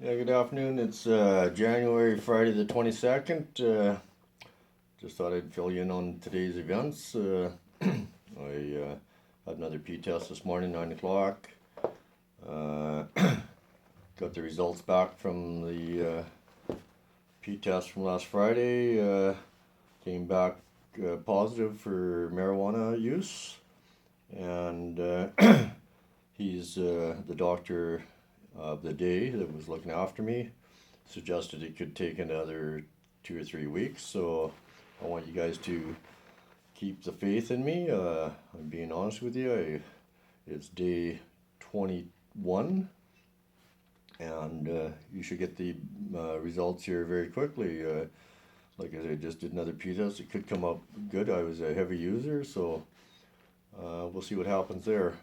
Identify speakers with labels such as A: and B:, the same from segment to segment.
A: Yeah, good afternoon. It's January, Friday the 22nd. Just thought I'd fill you in on today's events. I had another P test this morning, 9 o'clock. Uh, got the results back from the P test from last Friday. Came back positive for marijuana use. And he's the doctor of the day that was looking after me suggested it could take another 2 or 3 weeks. So I want you guys to keep the faith in me. I'm being honest with you. It's day 21, and you should get the results here very quickly. Like I said, I just did another P test. It could come up good. I was a heavy user, so we'll see what happens there.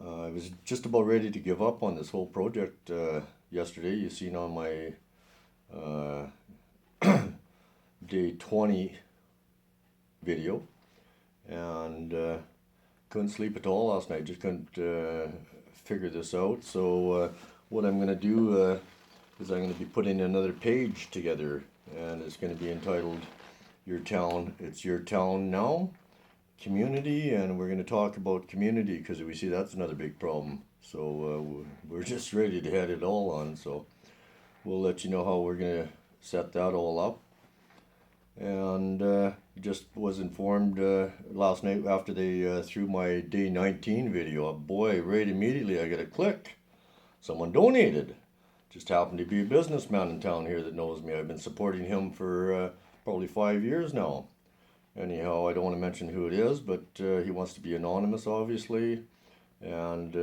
A: I was just about ready to give up on this whole project yesterday. You seen on my uh, day 20 video, and couldn't sleep at all last night. Just couldn't figure this out. So what I'm gonna do is I'm gonna be putting another page together, and it's gonna be entitled "Your Town." It's your town now. Community, and we're going to talk about community because we see that's another big problem. So we're just ready to head it all on. So we'll let you know how we're going to set that all up. And just was informed last night after they threw my day 19 video up. Boy, right immediately I got a click. Someone donated. Just happened to be a businessman in town here that knows me. I've been supporting him for probably 5 years now. Anyhow, I don't want to mention who it is, but he wants to be anonymous, obviously, and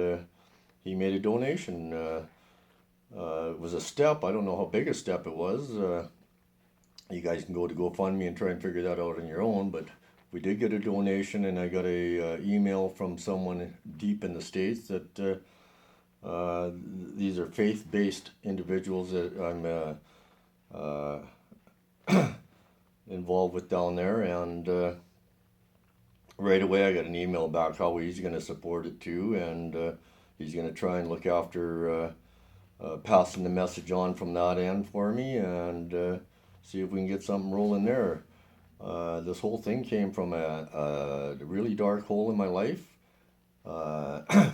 A: he made a donation. It was a step. I don't know how big a step it was. You guys can go to GoFundMe and try and figure that out on your own, but we did get a donation, and I got a email from someone deep in the States that these are faith-based individuals that I'm involved with down there, and right away I got an email back how he's going to support it too, and he's going to try and look after passing the message on from that end for me, and see if we can get something rolling there. This whole thing came from a really dark hole in my life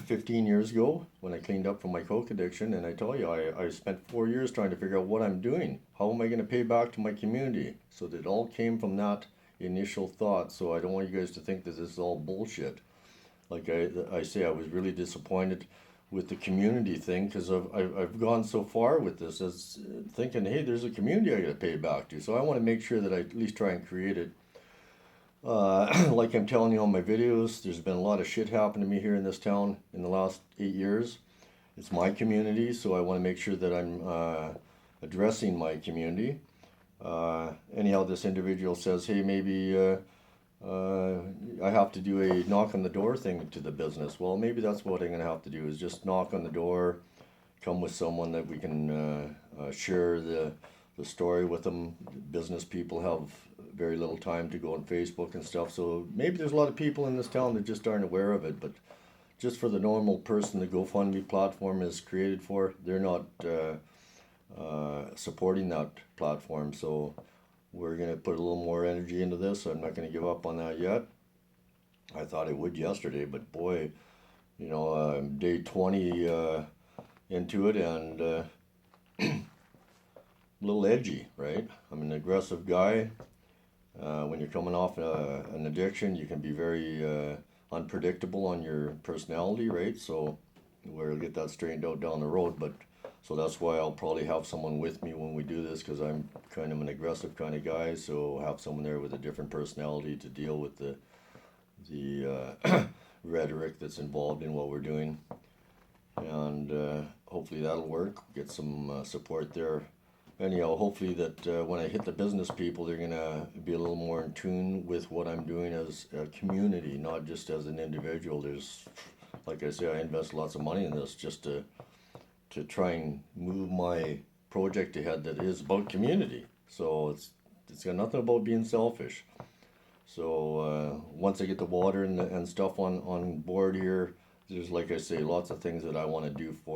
A: 15 years ago when I cleaned up from my coke addiction. And I tell you, I spent 4 years trying to figure out what I'm doing. How am I going to pay back to my community? So it all came from that initial thought. So I don't want you guys to think that this is all bullshit. Like I say, I was really disappointed with the community thing because I've gone so far with this as thinking, hey, there's a community I got to pay back to. So I want to make sure that I at least try and create it. Like I'm telling you on my videos, there's been a lot of shit happen to me here in this town in the last 8 years. It's my community, so I want to make sure that I'm addressing my community. Anyhow, this individual says, hey, maybe I have to do a knock on the door thing to the business. Well, maybe that's what I'm going to have to do is just knock on the door, come with someone that we can share the story with them. Business people have very little time to go on Facebook and stuff, so maybe there's a lot of people in this town that just aren't aware of it, but just for the normal person the GoFundMe platform is created for, they're not supporting that platform, so we're going to put a little more energy into this. I'm not going to give up on that yet. I thought I would yesterday, but boy, day 20 into it, and a little edgy, right? I'm an aggressive guy. When you're coming off an addiction, you can be very unpredictable on your personality, right? So we'll get that straightened out down the road. But so that's why I'll probably have someone with me when we do this, because I'm kind of an aggressive kind of guy. So have someone there with a different personality to deal with the rhetoric that's involved in what we're doing, and hopefully that'll work. Get some support there. Anyhow, hopefully that when I hit the business people, they're gonna be a little more in tune with what I'm doing as a community, not just as an individual. There's, like I say, I invest lots of money in this just to try and move my project ahead that is about community. So it's got nothing about being selfish. So once I get the water and stuff on board here, there's, like I say, lots of things that I want to do for